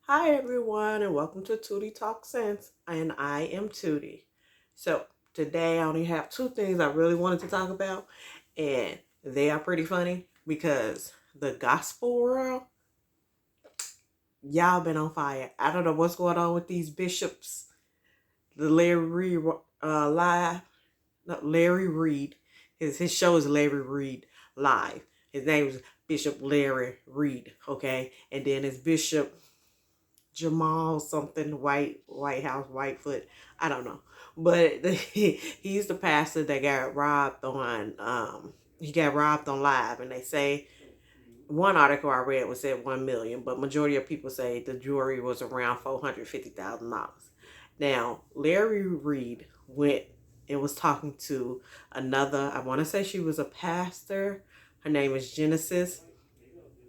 Hi everyone and welcome to Tuttietalkssense, and I am Tootie. So today I only have two things I really wanted to talk about, and they are pretty funny because the gospel world, y'all been on fire. I don't know what's going on with these bishops. The Larry Reid live, not Larry Reid. His show is Larry Reid Live. His name is Bishop Larry Reid, okay, and then it's Bishop Jamal something White House Whitefoot. I don't know, but he's the pastor that got robbed on. He got robbed on live, and they say one article I read was said 1 million, but majority of people say the jewelry was around $450,000. Now Larry Reid went and was talking to another. I want to say she was a pastor. Her name is Genesis.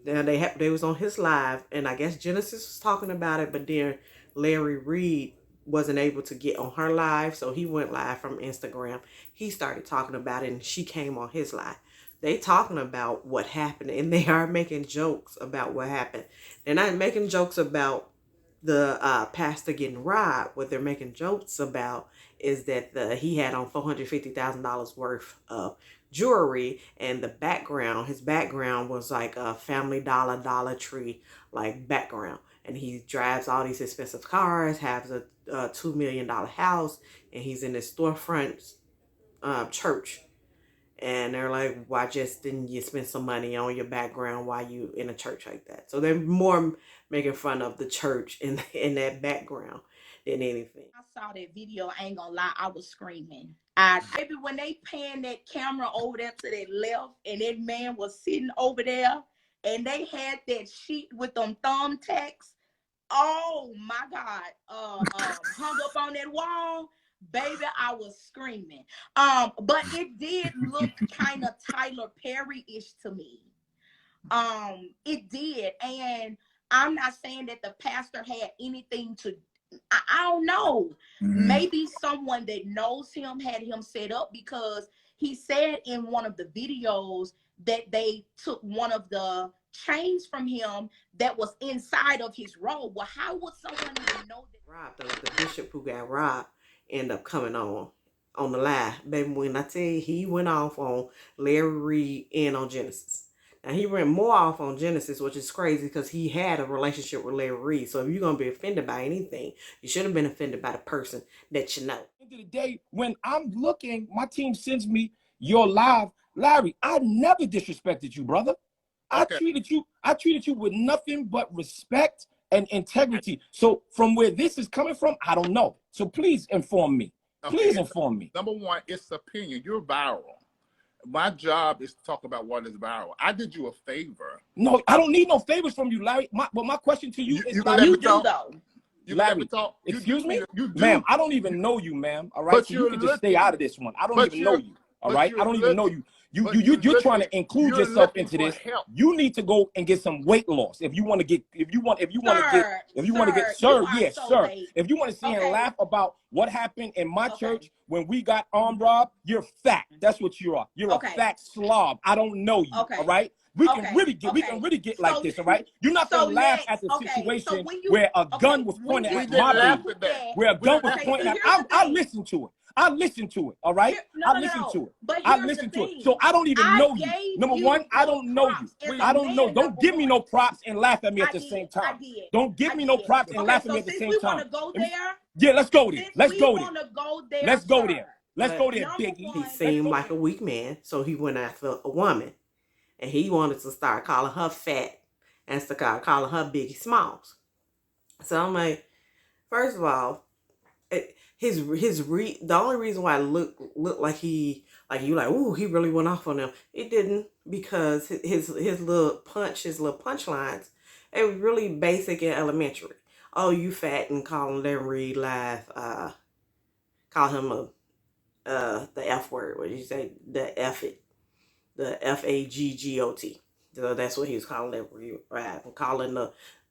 Now they was on his live, and I guess Genesis was talking about it, but then Larry Reid wasn't able to get on her live, so he went live from Instagram. He started talking about it, and she came on his live. They talking about what happened, and they are making jokes about what happened. They're not making jokes about the pastor getting robbed. What they're making jokes about is that he had on $450,000 worth of jewelry, and his background was like a Family Dollar Tree like background, and he drives all these expensive cars, has a $2 million house, and he's in this storefront church. And they're like, why just didn't you spend some money on your background while you in a church like that? So they're more making fun of the church in that background than anything. I saw that video, I ain't gonna lie, I was screaming. Maybe when they panned that camera over there to that left, and that man was sitting over there, and they had that sheet with them thumbtacks. Oh my God! Hung up on that wall, baby. I was screaming. But it did look kind of Tyler Perry-ish to me. It did, and I'm not saying that the pastor had anything to. I don't know. Maybe someone that knows him had him set up, because he said in one of the videos that they took one of the chains from him that was inside of his robe. Well, how would someone even know that? Robbed, the bishop who got robbed ended up coming on the live. Baby, when I tell you, he went off on Larry Reid and on Genesis. Now he went more off on Genesis, which is crazy because he had a relationship with Larry Reid. So if you're gonna be offended by anything, you should have been offended by the person that you know. End of the day, when I'm looking, my team sends me your live. Larry, I never disrespected you, brother. I treated you with nothing but respect and integrity. So from where this is coming from, I don't know. So please inform me. Please inform me. Number one, it's opinion. You're viral. My job is to talk about what is viral. I did you a favor. No, I don't need no favors from you, Larry. My question to you is, Larry, you do though. Larry, excuse me, ma'am. I don't even know you, ma'am. All right, so you can just stay out of this one. I don't even know you. All right, I don't even know you. You're trying to include yourself into this. You need to go and get some weight loss if you want to get served. Yes, sir. If you want to sit and laugh about what happened in my church when we got armed robbed, you're fat. That's what you are. You're a fat slob. I don't know you. All right. We can really get like this, all right? You're not gonna laugh at the situation where a gun was pointed at my baby. Where a gun was pointed at. I listened to it. I listened to it, all right? I listened to it. I listened to it. So I don't even know you. Number one, I don't know you. I don't know. Don't give me no props and laugh at me at the same time. Don't give me no props and laugh at me at the same time. Yeah, let's go there. Let's go there. Let's go there. Let's go there, Biggie. He seemed like a weak man, so he went after a woman. And he wanted to start calling her fat and start calling her Biggie Smalls. So I'm like, first of all, the only reason why it looked like you like, ooh, he really went off on them. It didn't, because his little punchlines, it was really basic and elementary. Oh, you fat, and calling Larry Reid Live, call him the F word. What did you say? The F it. The FAGGOT. So that's what he was calling it, right? Calling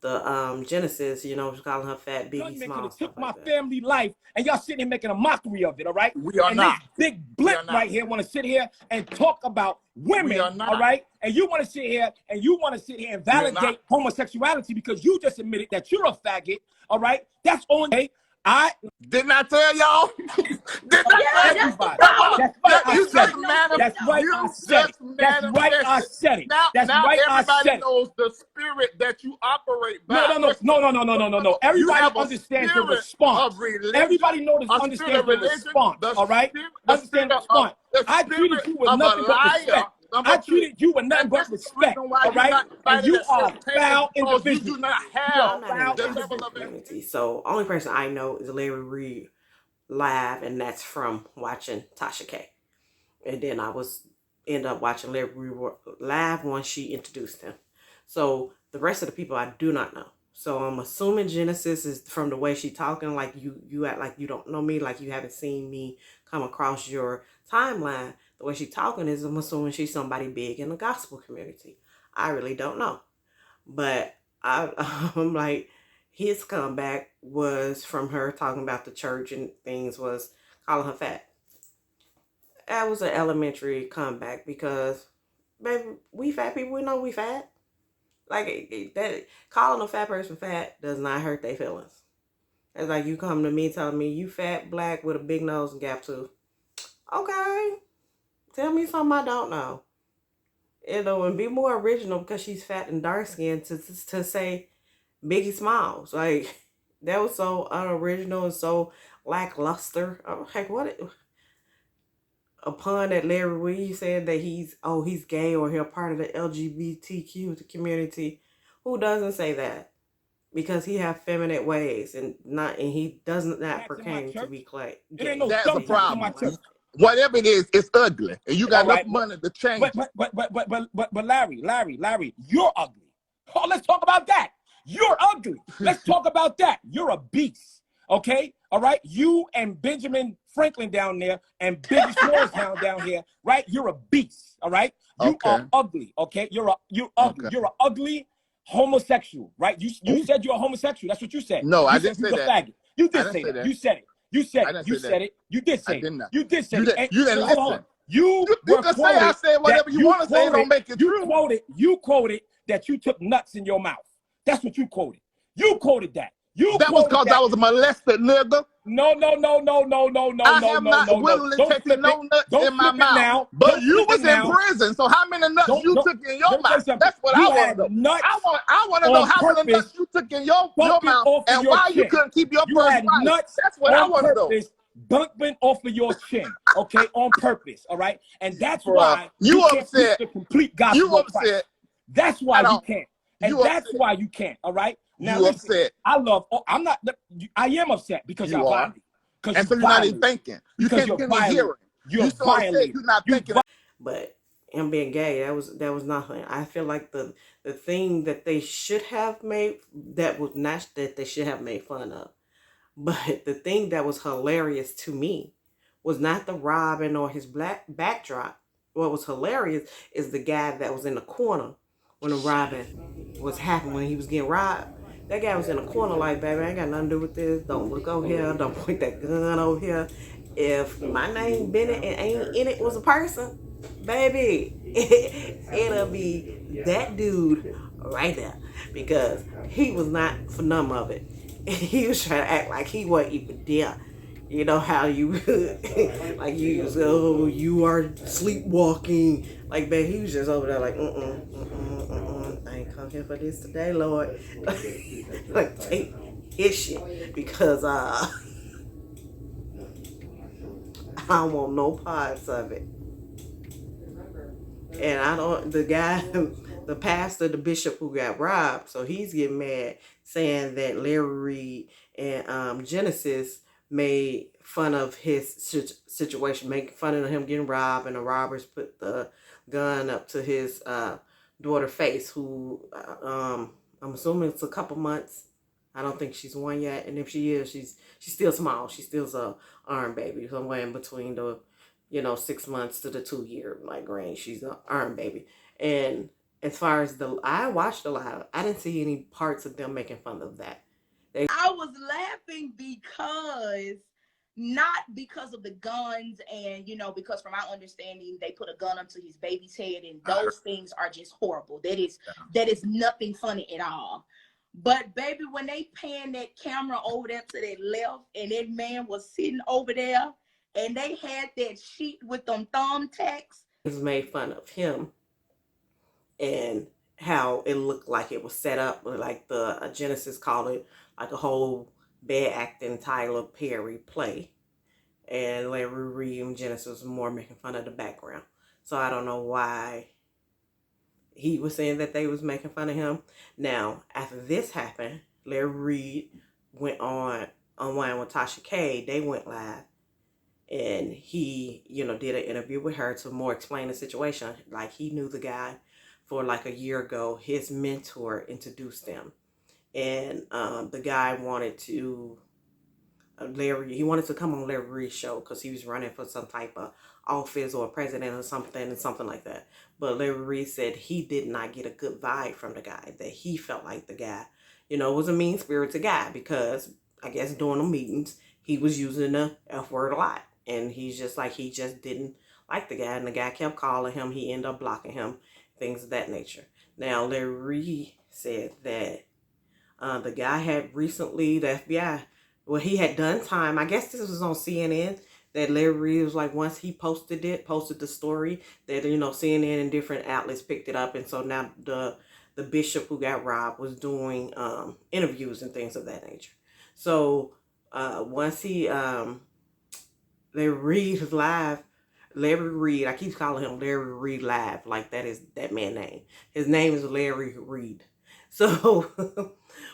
Genesis, you know, was calling her fat, Biggie Gunman could Small, have stuff took my like that. family life, and y'all sitting here making a mockery of it, all right? We are and not. this big blip right here want to sit here and talk about women, all right? And you want to sit here and validate homosexuality because you just admitted that you're a faggot, all right? That's on day. I didn't I tell y'all? Didn't I tell everybody? you? That's right. I said it. That's right. I said it. That's right. I said it. Everybody knows the spirit that you operate by. No. Everybody understands the response. Everybody understands the response. All right. Understand the response. I treated you with nothing but respect. I treated you with nothing but respect. All right. And you are a foul individual. You do not I'm have not in the gospel community, so only person I know is Larry Reid Live, and that's from watching Tasha K. And then I end up watching Larry Reid Live once she introduced him. So the rest of the people I do not know. So I'm assuming Genesis is from the way she talking, like you act like you don't know me, like you haven't seen me come across your timeline. The way she talking is, I'm assuming she's somebody big in the gospel community. I really don't know. But I'm like, his comeback was from her talking about the church and things, was calling her fat. That was an elementary comeback because, baby, we fat people, we know we fat. Like, that calling a fat person fat does not hurt their feelings. It's like you come to me telling me you fat, black, with a big nose and gap tooth. Okay. Tell me something I don't know. You know, and be more original because she's fat and dark skinned to say Biggie Smalls. Like, that was so unoriginal and so lackluster. I'm like, what? A pun that Larry Reid said that he's gay or he's a part of the LGBTQ community. Who doesn't say that? Because he have feminine ways and he does not pertain to be gay. That's a problem. Whatever it is, it's ugly, and you got enough money to change. But Larry, you're ugly. Oh, let's talk about that. You're ugly. Let's talk about that. You're a beast. Okay, all right. You and Benjamin Franklin down there and Biggie Smalls down here, right? You're a beast. All right. You are ugly. Okay, you're ugly. Okay. You're an ugly homosexual, right? You said you're a homosexual. That's what you said. No, I didn't say that. Faggot. You did say that. You said it. You said it. You said it. You did say it. You did say it. You didn't listen. Hold on. You can say I said whatever you want to say. Don't make it true. You quoted that you took nuts in your mouth. That's what you quoted. You quoted that. That was because I was molested, nigga. No. I have not willingly taken no nuts in my mouth. But you was in prison, so how many nuts you took in your mouth? That's what I want to know. I want to know how many nuts you took in your mouth and why you couldn't keep your first wife. That's what I want to know. Bumping off of your chin, okay, on purpose, all right? And that's why you can't upset. The complete gospel. You upset. That's why you can't. And that's why you can't, all right? Now, you upset. I am upset because you are. And so you're not even thinking. You can't get me hearing. You're violating. You're not thinking. But him being gay, that was nothing. I feel like the thing that they should have made, that was not that they should have made fun of. But the thing that was hilarious to me was not the robbing or his black backdrop. What was hilarious is the guy that was in the corner when the robbing was happening, when he was getting robbed. That guy was in the corner like, baby, I ain't got nothing to do with this. Don't look over here. Don't point that gun over here. If my name Bennett and ain't in it was a person, baby, it'll be that dude right there. Because he was not for none of it. He was trying to act like he wasn't even there. You know how you, like you was, oh, you are sleepwalking. Like, man, he was just over there like, I ain't come here for this today, Lord. Like, take his shit. Because, I don't want no parts of it. And the guy, the pastor, the bishop who got robbed, so he's getting mad, saying that Larry Reid and Genesis made fun of his situation, making fun of him getting robbed, and the robbers put the gun up to his daughter's face, who I'm assuming it's a couple months. I don't think she's one yet, and if she is, she's still small. She's still a arm baby, somewhere in between the 6 months to the 2 year like range. She's an arm baby, and as far as I watched the live, I didn't see any parts of them making fun of that. I was laughing because, not because of the guns and, because from my understanding, they put a gun up to his baby's head, and those things are just horrible. That is nothing funny at all. But baby, when they panned that camera over there to that left, and that man was sitting over there, and they had that sheet with them thumbtacks. It was made fun of him and how it looked like it was set up, like the Genesis called it, like a whole bad acting Tyler Perry play. And Larry Reid and Genesis was more making fun of the background. So I don't know why he was saying that they was making fun of him. Now, after this happened, Larry Reid went on with Tasha K. They went live. And he, did an interview with her to more explain the situation. Like, he knew the guy for like a year ago. His mentor introduced them. And the guy wanted to, he wanted to come on Larry Reid's show because he was running for some type of office or president or something like that. But Larry Reid said he did not get a good vibe from the guy, that he felt like the guy, was a mean-spirited guy, because I guess during the meetings, he was using the F word a lot. And he just didn't like the guy, and the guy kept calling him. He ended up blocking him, things of that nature. Now, Larry Reid said that the guy had recently, the FBI, he had done time. I guess this was on CNN, that Larry Reid was like, once he posted the story, that, CNN and different outlets picked it up. And so now the bishop who got robbed was doing interviews and things of that nature. So once he, Larry Reid is live. Larry Reid, I keep calling him Larry Reid Live, like that is that man's name. His name is Larry Reid. So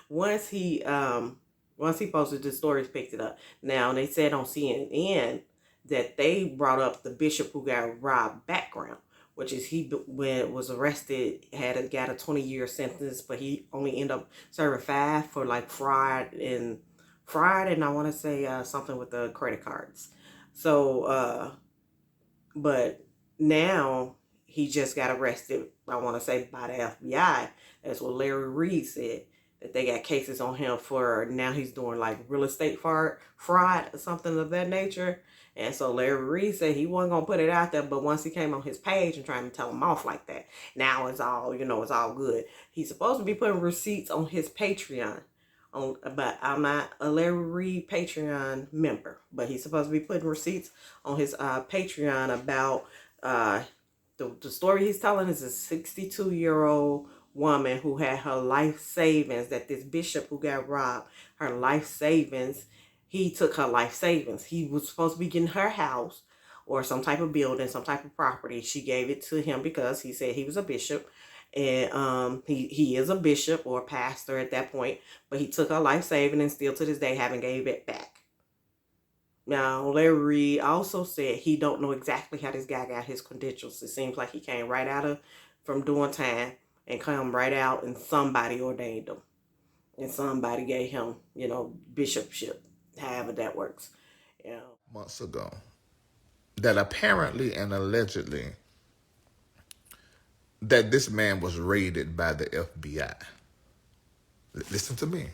once he posted the stories, picked it up. Now they said on CNN that they brought up the bishop who got robbed background, which is he was arrested, got a 20-year sentence, but he only ended up serving 5 for like fraud, and I want to say something with the credit cards. So, but now he just got arrested, I want to say, by the FBI. That's what Larry Reid said, that they got cases on him for, now he's doing like real estate fraud or something of that nature. And so Larry Reid said he wasn't going to put it out there, but once he came on his page and trying to tell him off like that, now it's all, it's all good. He's supposed to be putting receipts on his Patreon. But I'm not a Larry Reid Patreon member, but he's supposed to be putting receipts on his Patreon about the story he's telling is a 62-year-old woman who had her life savings, that this bishop who got robbed, her life savings, he took her life savings. He was supposed to be getting her house or some type of building, some type of property. She gave it to him because he said he was a bishop. And he is a bishop or a pastor at that point, but he took her life saving and still to this day haven't gave it back. Now, Larry Reid also said he don't know exactly how this guy got his credentials. It seems like he came right from doing time and come right out, and somebody ordained him. And somebody gave him, bishopship, however that works. Months ago, that apparently and allegedly that this man was raided by the FBI. Listen to me.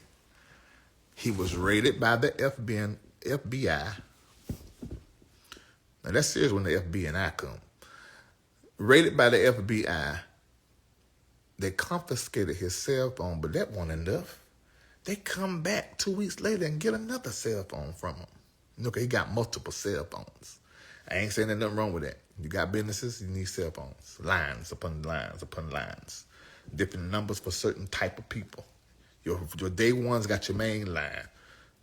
He was raided by the FBI. Now that's serious when the FBI come. Raided by the FBI. They confiscated his cell phone, but that wasn't enough. They come back 2 weeks later and get another cell phone from him. Okay, he got multiple cell phones. I ain't saying there's nothing wrong with that. You got businesses, you need cell phones. Lines upon lines upon lines. Different numbers for certain type of people. Your day one's got your main line.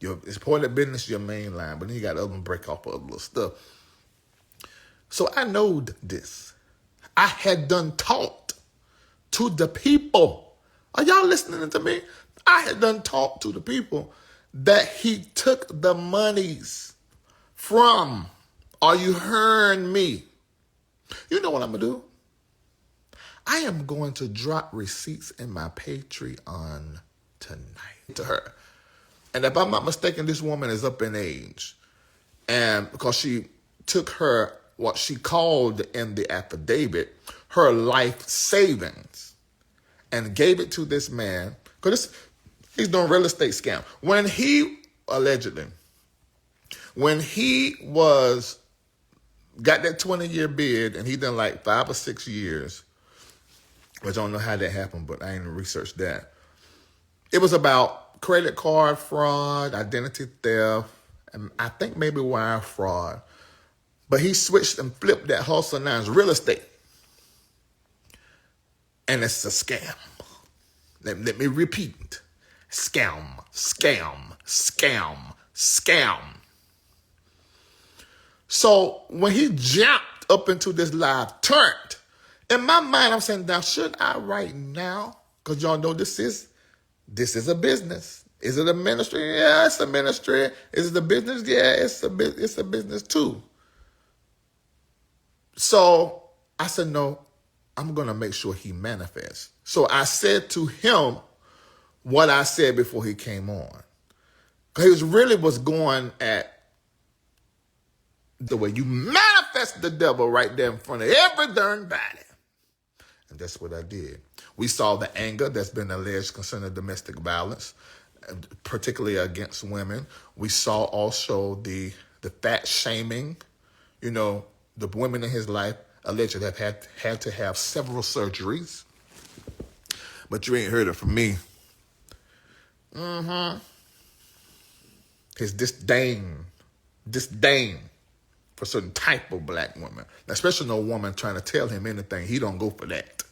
It's part of the business, your main line, but then you got other break off of other little stuff. So I know this. I had done taught to the people. Are y'all listening to me? I had done taught to the people that he took the monies from. Are you hearing me? You know what I'm going to do? I am going to drop receipts in my Patreon tonight to her. And if I'm not mistaken, this woman is up in age. And because she took her, what she called in the affidavit, her life savings. and gave it to this man, because he's doing real estate scam. When he got that 20-year bid, and he done like 5 or 6 years, which I don't know how that happened, but I ain't researched that. It was about credit card fraud, identity theft, and I think maybe wire fraud. But he switched and flipped that hustle now as real estate. And it's a scam. Let me repeat. Scam, scam, scam, scam. So when he jumped up into this live, turned, in my mind, I'm saying, now, should I right now? Because y'all know this is a business. Is it a ministry? Yeah, it's a ministry. Is it a business? Yeah, it's a business too. So I said, no, I'm going to make sure he manifests. So I said to him what I said before he came on. Because he really was going at the way you manifest the devil right there in front of every darn body. And that's what I did. We saw the anger that's been alleged concerning domestic violence, particularly against women. We saw also the fat shaming. You know, the women in his life allegedly have had to have several surgeries. But you ain't heard it from me. His disdain for certain type of black women, especially no woman trying to tell him anything. He don't go for that.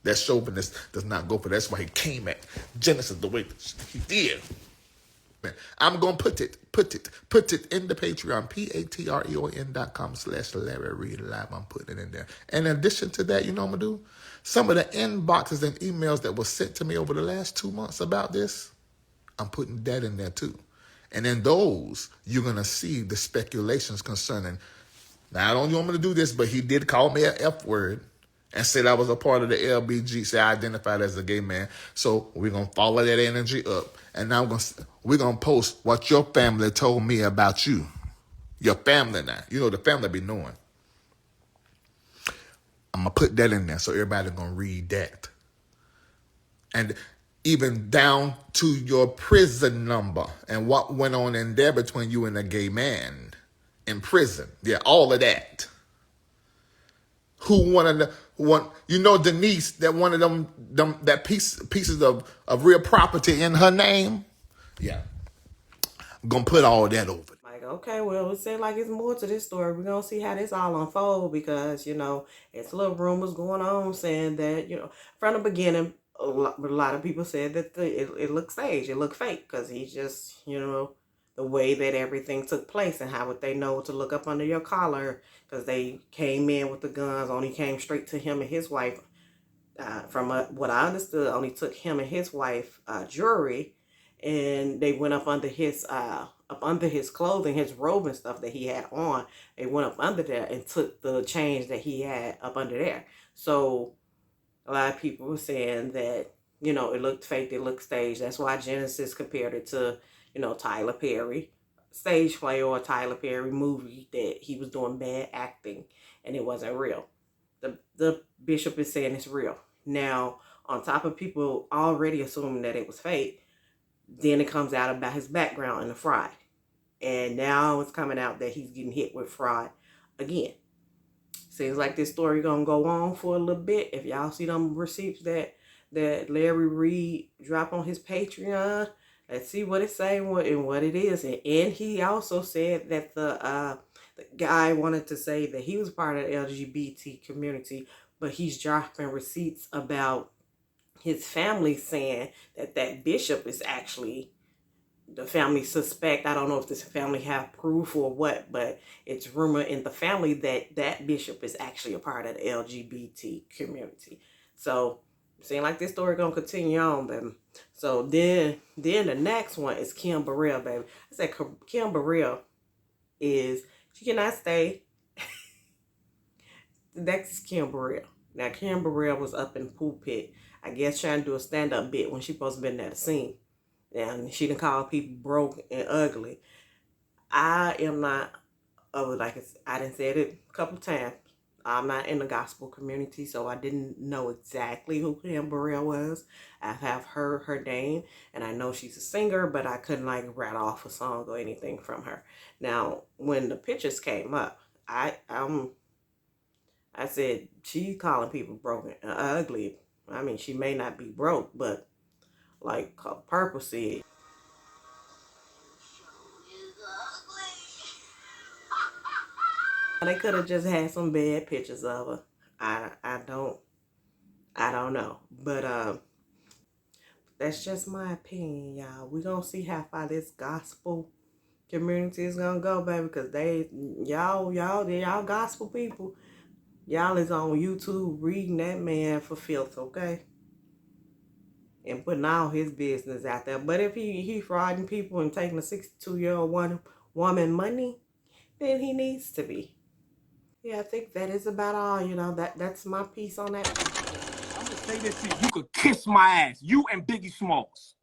That chauvinist does not go for that. That's why he came at Genesis the way he did. I'm going to put it in the Patreon, patreon.com/Larry Reid Live. I'm putting it in there. And in addition to that, you know what I'm going to do? Some of the inboxes and emails that were sent to me over the last 2 months about this, I'm putting that in there too. And in those, you're going to see the speculations concerning, now I don't want me to do this, but he did call me an F word and said I was a part of the LBG, say I identified as a gay man. So we're going to follow that energy up. And now we're going to post what your family told me about you. Your family now. You know, the family be knowing. I'm going to put that in there so everybody's going to read that. And even down to your prison number and what went on in there between you and a gay man in prison. Yeah, all of that. Who you know, Denise, that one of them that pieces of real property in her name? Yeah. I'm going to put all that over. Like, okay, well, it seems like it's more to this story. We're going to see how this all unfolds because, you know, it's little rumors going on saying that, you know, from the beginning, a lot of people said that it looked staged. It looked fake because he just, you know, the way that everything took place and how would they know to look up under your collar because they came in with the guns, only came straight to him and his wife. From what I understood, only took him and his wife jewelry, and they went up under his clothing, his robe and stuff that he had on. They went up under there and took the change that he had up under there. So a lot of people were saying that, you know, it looked fake, it looked staged. That's why Genesis compared it to, you know, Tyler Perry stage play or a Tyler Perry movie that he was doing bad acting and it wasn't real. The bishop is saying it's real. Now, on top of people already assuming that it was fake, then it comes out about his background in the fraud. And now it's coming out that he's getting hit with fraud again. Seems like this story gonna go on for a little bit. If y'all see them receipts that Larry Reid dropped on his Patreon, let's see what it's saying and what it is. And he also said that the guy wanted to say that he was part of the LGBT community, but he's dropping receipts about his family saying that bishop is actually, the family suspect, I don't know if this family have proof or what, but it's rumor in the family that bishop is actually a part of the LGBT community. So seems like this story gonna continue on, baby. So then the next one is Kim Burrell, baby. I said Kim Burrell she cannot stay. Next is Kim Burrell. Now Kim Burrell was up in the pulpit, I guess trying to do a stand-up bit when she supposed to been at the scene. And she done call people broke and ugly. I am not, like I done said it a couple times. I'm not in the gospel community, so I didn't know exactly who Kim Burrell was. I have heard her name, and I know she's a singer, but I couldn't like rattle off a song or anything from her. Now, when the pictures came up, I said, she's calling people broken and ugly. I mean, she may not be broke, but like Purple said, they could have just had some bad pictures of her. I don't know. But that's just my opinion, y'all. We gonna see how far this gospel community is gonna go, baby, because y'all gospel people. Y'all is on YouTube reading that man for filth, okay? And putting all his business out there. But if he frauding people and taking a 62-year-old woman money, then he needs to be. Yeah, I think that is about all, you know. That's my piece on that. I'm gonna say this to you. You could kiss my ass. You and Biggie Smalls.